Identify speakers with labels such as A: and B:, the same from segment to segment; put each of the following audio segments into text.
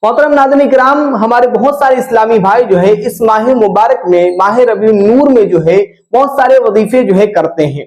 A: मोहतरम नाज़रीन इकराम, हमारे बहुत सारे इस्लामी भाई जो है इस माह मुबारक में, माह रबीउन नूर में जो है बहुत सारे वजीफे जो है करते हैं।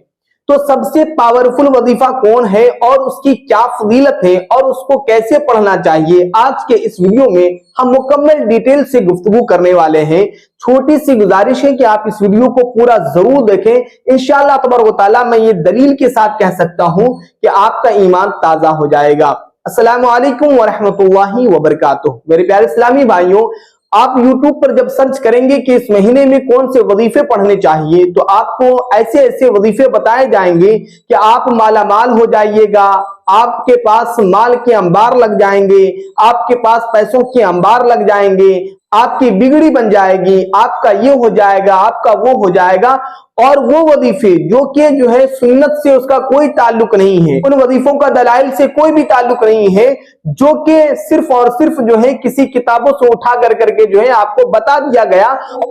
A: तो सबसे पावरफुल वजीफा कौन है और उसकी क्या फजीलत है और उसको कैसे पढ़ना चाहिए, आज के इस वीडियो में हम मुकम्मल डिटेल से गुफ्तगू करने वाले हैं। छोटी सी गुजारिश है कि आप इस वीडियो को पूरा जरूर देखें। इंशाअल्लाह तबारक व तआला मैं ये दलील के साथ कह सकता हूं कि आपका ईमान ताजा हो जाएगा। अस्सलामु अलैकुम व रहमतुल्लाहि व बरकातुहू। मेरे प्यारे इस्लामी भाइयों, आप YouTube पर जब सर्च करेंगे कि इस महीने में कौन से वजीफे पढ़ने चाहिए तो आपको ऐसे ऐसे वजीफे बताए जाएंगे कि आप मालामाल हो जाइएगा, आपके पास माल के अंबार लग जाएंगे, आपके पास पैसों के अंबार लग जाएंगे, आपकी बिगड़ी बन जाएगी, आपका ये हो जाएगा, आपका वो हो जाएगा। और वो वजीफे जो कि जो है सुन्नत से उसका कोई ताल्लुक नहीं है, उन वजीफों का दलाइल से कोई भी ताल्लुक नहीं है, जो कि सिर्फ और सिर्फ जो है किसी किताबों से उठा कर करके जो है आपको बता दिया गया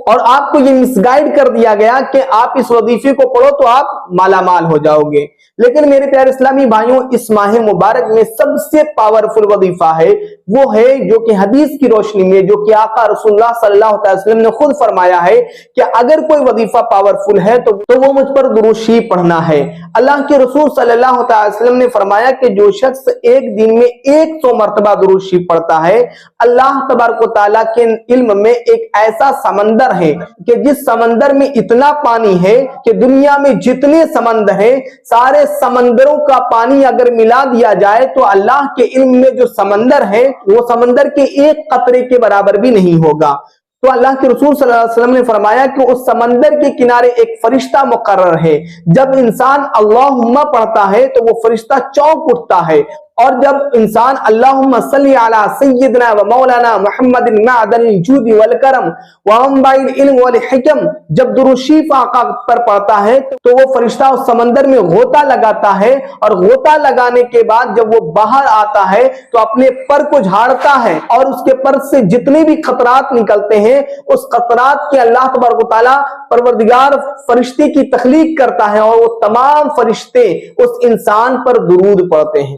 A: और आपको ये मिसगाइड कर दिया गया कि आप इस वजीफे को पढ़ो तो आप मालामाल हो जाओगे। लेकिन मेरे प्यारे इस्लामी भाइयों, इस माह मुबारक में सबसे पावरफुल वजीफा है वो है जो कि हदीस की रोशनी में, जो कि आका रसूलुल्लाह सल्लल्लाहु अलैहि वसल्लम ने खुद फरमाया है कि अगर कोई वजीफा पावरफुल है तो वो मुझ पर दुरूद शरीफ पढ़ना है। अल्लाह के रसूल सल्लल्लाहु अलैहि वसल्लम ने फरमाया कि जो शख्स एक दिन में 100 मरतबा दुरूद शरीफ पढ़ता है, अल्लाह तबारक व तआला के इल्म में एक ऐसा समंदर है कि जिस समंदर में इतना पानी है कि दुनिया में जितने समंदर है सारे समंदरों का पानी अगर मिला दिया जाए तो अल्लाह के इल्म में जो समंदर है वो समंदर के एक कतरे के बराबर भी नहीं होगा। तो अल्लाह के रसूल सल्लल्लाहु अलैहि वसल्लम ने फरमाया कि उस समंदर के किनारे एक फरिश्ता मुकर्रर है। जब इंसान अल्लाहुम्मा पढ़ता है तो वो फरिश्ता चौंक उठता है, और जब इंसान अल्लाहुम्मा सल्ली अला सय्यिदना व मौलाना मुहम्मदिन मअदल जूदी वल करम व अम्बाइल इल्म वल हिकम, जब दुरूद शरीफ आका पर पढ़ता है तो वो फरिश्ता उस समंदर में गोता लगाता है, और गोता लगाने के बाद जब वो बाहर आता है तो अपने पर को झाड़ता है और उसके पर से जितने भी खतरात निकलते हैं उस खतरात के अल्लाह तबारक व तआला परवरदिगार फरिश्ते की तख्लीक करता है और वो तमाम फरिश्ते उस इंसान पर दुरूद पढ़ते हैं।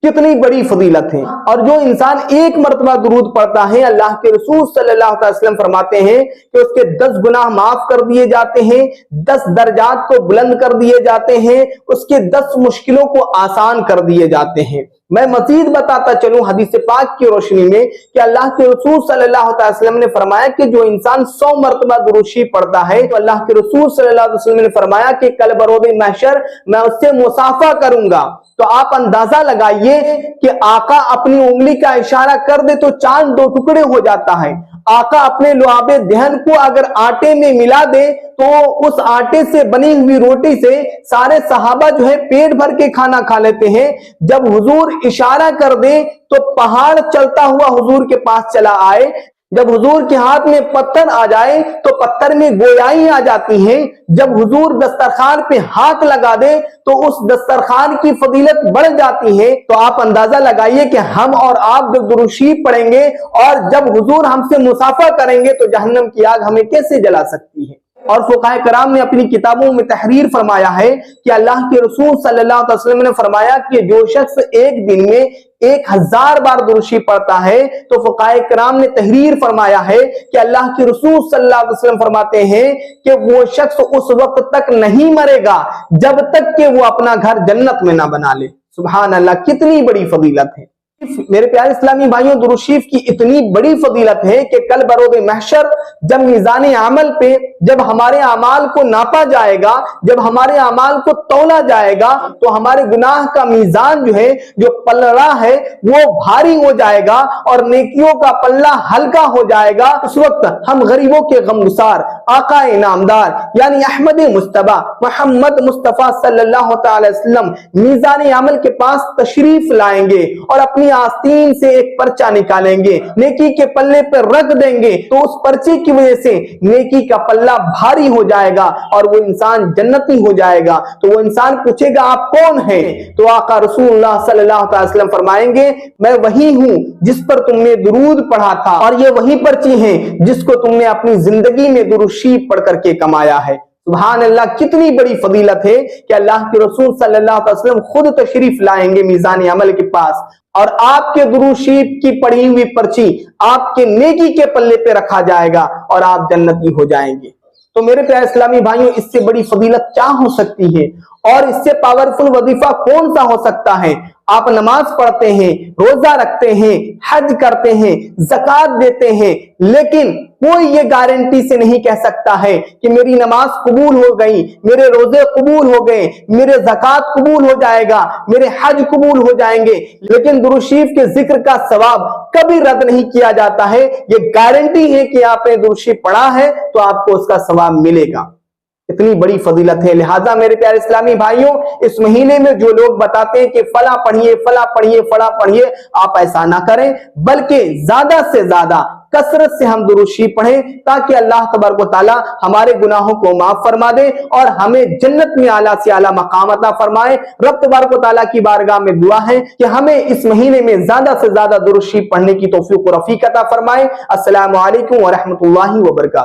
A: कितनी बड़ी फजीलत है। और जो इंसान एक मरतबा दुरूद पढ़ता है, अल्लाह के रसूल सल्लल्लाहु अलैहि वसल्लम फरमाते हैं कि उसके 10 गुनाह माफ कर दिए जाते हैं, 10 दर्जात को बुलंद कर दिए जाते हैं, उसके 10 मुश्किलों को आसान कर दिए जाते हैं। मैं मजीद बताता चलूं हदीस पाक की रोशनी में कि अल्लाह के रसूल सल्लल्लाहु अलैहि वसल्लम ने फरमाया कि जो इंसान 100 मरतबा दुरूद शरीफ पढ़ता है तो अल्लाह के रसूल सल्लल्लाहु अलैहि वसल्लम ने फरमाया कि कल बरोज़े महशर मैं उससे मुसाफा करूंगा। तो आप अंदाजा लगाइए कि आका अपनी उंगली का इशारा कर दे तो चांद 2 टुकड़े हो जाता है। आका अपने लुआबे दहन को अगर आटे में मिला दे तो उस आटे से बनी हुई रोटी से सारे सहाबा जो है पेट भर के खाना खा लेते हैं। जब हुजूर इशारा कर दे तो पहाड़ चलता हुआ हुजूर के पास चला आए। जब हुजूर के हाथ में पत्थर आ जाए तो पत्थर में गोयाई आ जाती है। जब हुजूर दस्तरखान पे हाथ लगा दे तो उस दस्तरखान की फजीलत बढ़ जाती है। तो आप अंदाजा लगाइए कि हम और आप जब दुरूद शरीफ पढ़ेंगे और जब हुजूर हमसे मुसाफा करेंगे तो जहन्नम की आग हमें कैसे जला सकती है। और फुक़हाए कराम ने अपनी किताबों में तहरीर फरमाया है कि अल्लाह के रसूल सल्लल्लाहु अलैहि वसल्लम ने फरमाया कि जो शख्स एक दिन में 1000 बार दुरूद शरीफ पढ़ता है तो फुक़हाए कराम ने तहरीर फरमाया है कि अल्लाह के रसूल सल्लल्लाहु अलैहि वसल्लम फरमाते हैं कि वो शख्स उस वक्त तक नहीं मरेगा जब तक कि वो अपना घर जन्नत में ना बना ले। सुभान अल्लाह, कितनी बड़ी फजीलत है। मेरे प्यारे इस्लामी भाइयों, दुरूद शरीफ की इतनी बड़ी फजीलत है कि कल बरोज़े महशर जब मीज़ान अमल पे जब हमारे अमाल को नापा जाएगा, जब हमारे अमाल को तौला जाएगा तो हमारे गुनाह का मीज़ान जो है, जो पल्ला है वो भारी हो जाएगा और नेकियों का पल्ला हल्का हो जाएगा। उस वक्त हम गरीबों के गमगुसार आका इनामदार यानी अहमद मुस्तफा मोहम्मद मुस्तफा सल्लल्लाहु अलैहि वसल्लम मीज़ान अमल के पास तशरीफ लाएंगे और अपनी आस्तीन से एक पर्चा निकालेंगे, नेकी के पल्ले पर रख देंगे तो उस पर्चे की वजह से नेकी का पल्ला भारी हो जाएगा और वो इंसान जन्नती हो जाएगा। तो वो इंसान पूछेगा आप कौन है? तो आका रसूलुल्लाह सल्लल्लाहु अलैहि वसल्लम फरमाएंगे मैं वही हूं जिस पर तुमने दुरूद पढ़ा था, और ये वही पर्ची है जिसको तुमने अपनी जिंदगी में दुरूद शरीफ पढ़ करके कमाया है। सुभान अल्लाह, कितनी बड़ी फजीलत है कि अल्लाह के रसूल सल्लल्लाहु अलैहि वसल्लम खुद तशरीफ लाएंगे मीज़ान अमल के पास और आपके दुरूद शरीफ की पढ़ी हुई पर्ची आपके नेकी के पल्ले पे रखा जाएगा और आप जन्नती हो जाएंगे। तो मेरे प्यारे इस्लामी भाइयों, इससे बड़ी फजीलत क्या हो सकती है और इससे पावरफुल वजीफा कौन सा हो सकता है? आप नमाज पढ़ते हैं, रोजा रखते हैं, हज करते हैं, ज़कात देते हैं, लेकिन कोई ये गारंटी से नहीं कह सकता है कि मेरी नमाज कबूल हो गई, मेरे रोजे कबूल हो गए, मेरे ज़कात कबूल हो जाएगा, मेरे हज कबूल हो जाएंगे, लेकिन दुरूद शरीफ के जिक्र का सवाब कभी रद्द नहीं किया जाता है। ये गारंटी है कि आपने दुरूद शरीफ पढ़ा है तो आपको उसका सवाब मिलेगा। इतनी बड़ी फजीलत है। लिहाजा मेरे प्यारे इस्लामी भाइयों, इस महीने में जो लोग बताते हैं कि फला पढ़िए, फला पढ़िए, फला पढ़िए, आप ऐसा ना करें, बल्कि ज्यादा से ज्यादा कसरत से हम दुरूद शरीफ पढ़ें ताकि अल्लाह तबारक व तआला हमारे गुनाहों को माफ फरमा दे और हमें जन्नत में आला से आला मकाम अता फरमाए। रब तबारक व तआला की बारगाह में दुआ है कि हमें इस महीने में ज्यादा से ज्यादा दुरूद शरीफ पढ़ने की तौफीक व रफीक अता फरमाए। अस्सलामु अलैकुम व रहमतुल्लाहि व बरकातहू।